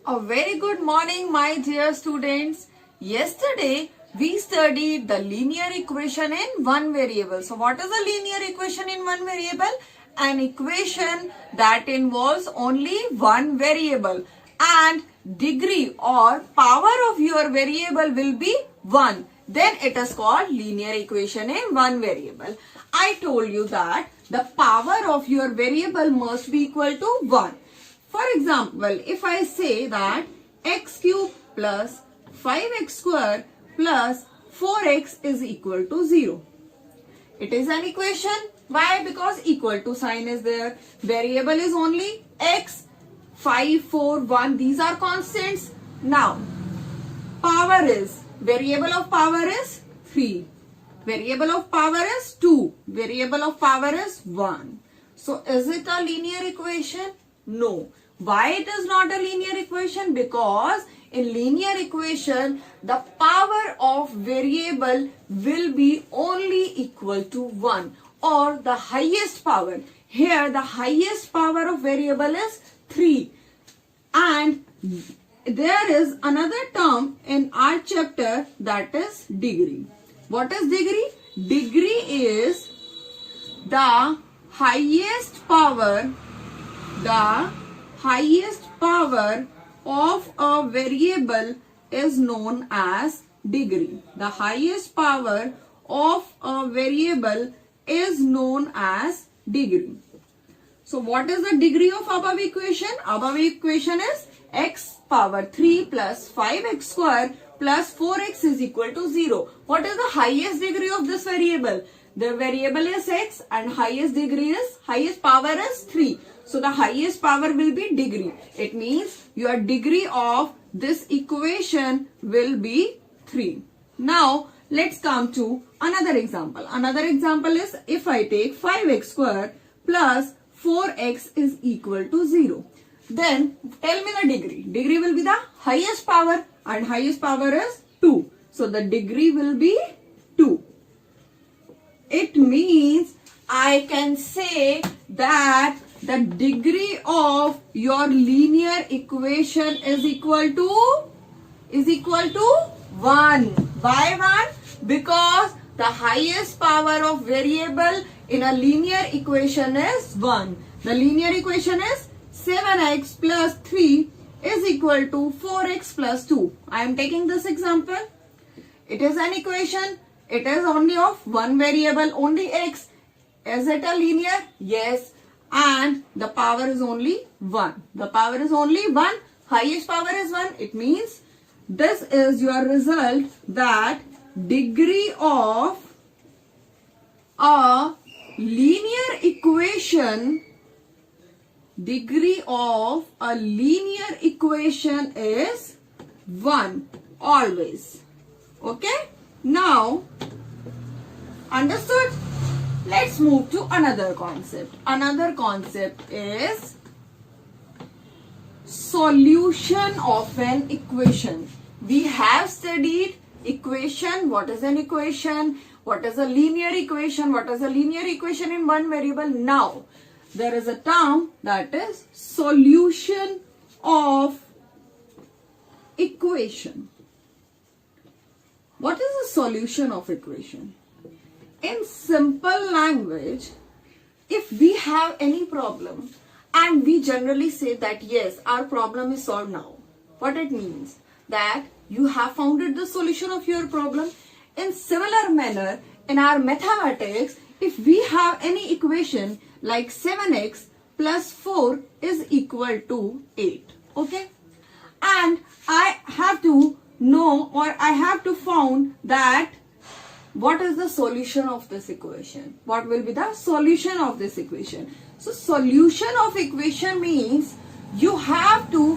A very good morning, my dear students. Yesterday, we studied the linear equation in one variable. So, what is a linear equation in one variable? An equation that involves only one variable and degree or power of your variable will be 1. Then it is called linear equation in one variable. I told you that the power of your variable must be equal to 1. For example, if I say that x cube plus 5x square plus 4x is equal to 0. It is an equation. Why? Because equal to sign is there. Variable is only x, 5, 4, 1. These are constants. Now, power is, variable of power is 3. Variable of power is 2. Variable of power is 1. So, is it a linear equation? No. Why it is not a linear equation? Because in linear equation, the power of variable will be only equal to 1 or the highest power. Here the highest power of variable is 3. And there is another term in our chapter that is degree. What is degree? Degree is the highest power of a variable is known as degree. The highest power of a variable is known as degree. So what is the degree of above equation? Above equation is x power 3 plus 5x square plus 4x is equal to 0. What is the highest degree of this variable? The variable is x and highest power is 3. So the highest power will be degree. It means your degree of this equation will be 3. Now let's come to another example. Another example is if I take 5x square plus 4x is equal to 0. Then tell me the degree. Degree will be the highest power and highest power is 2. So the degree will be 2. It means I can say that the degree of your linear equation is equal to 1. Why 1? Because the highest power of variable in a linear equation is 1. The linear equation is 7x plus 3 is equal to 4x plus 2. I am taking this example. It is an equation. It is only of one variable, only x. Is it a linear? Yes. And the power is only 1. The power is only 1. Highest power is 1. It means this is your result that degree of a linear equation is 1 always. Okay? Now, understood? Let's move to another concept. Another concept is solution of an equation. We have studied equation. What is an equation? What is a linear equation? What is a linear equation in one variable? Now, there is a term that is solution of equation. What is a solution of equation? In simple language, if we have any problem and we generally say that yes, our problem is solved now. What it means? That you have found the solution of your problem. In similar manner, in our mathematics, if we have any equation like 7x plus 4 is equal to 8. Okay? And I have to know or I have to find that what is the solution of this equation? What will be the solution of this equation? So solution of equation means you have to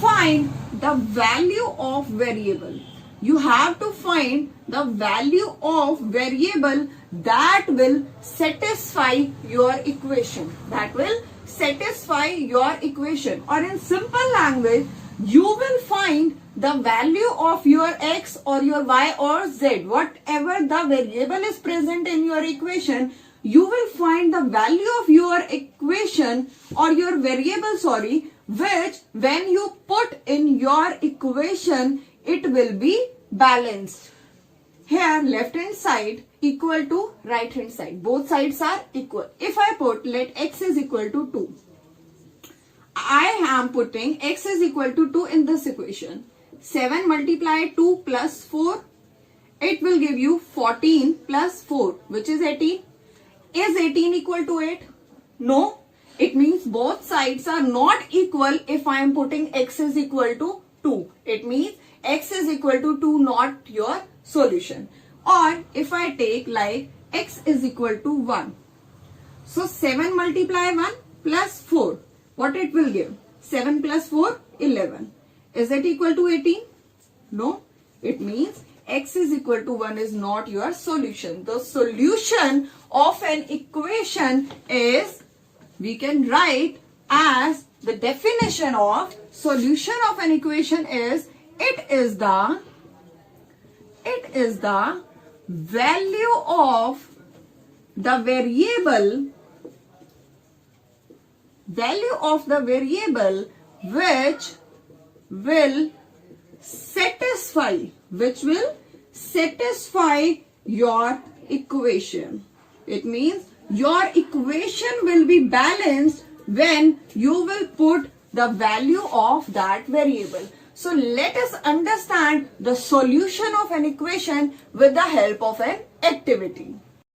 find the value of variable. You have to find the value of variable that will satisfy your equation. That will satisfy your equation. Or in simple language, you will find the value of your x or your y or z. Whatever the variable is present in your equation, you will find the value of your equation or your variable, which when you put in your equation, it will be balanced. Here left hand side equal to right hand side. Both sides are equal. If I put let x is equal to 2. I am putting x is equal to 2 in this equation. 7 multiplied 2 plus 4. It will give you 14 plus 4, which is 18. Is 18 equal to 8? No. It means both sides are not equal if I am putting x is equal to 2. It means x is equal to 2, not your solution. Or if I take like x is equal to 1. So 7 multiply 1 plus 4. What it will give? 7 plus 4, 11. Is it equal to 18? No. It means x is equal to 1 is not your solution. The solution of an equation is, we can write as the definition of solution of an equation is, it is the value of the variable which will satisfy your equation. It means your equation will be balanced when you will put the value of that variable. So let us understand the solution of an equation with the help of an activity.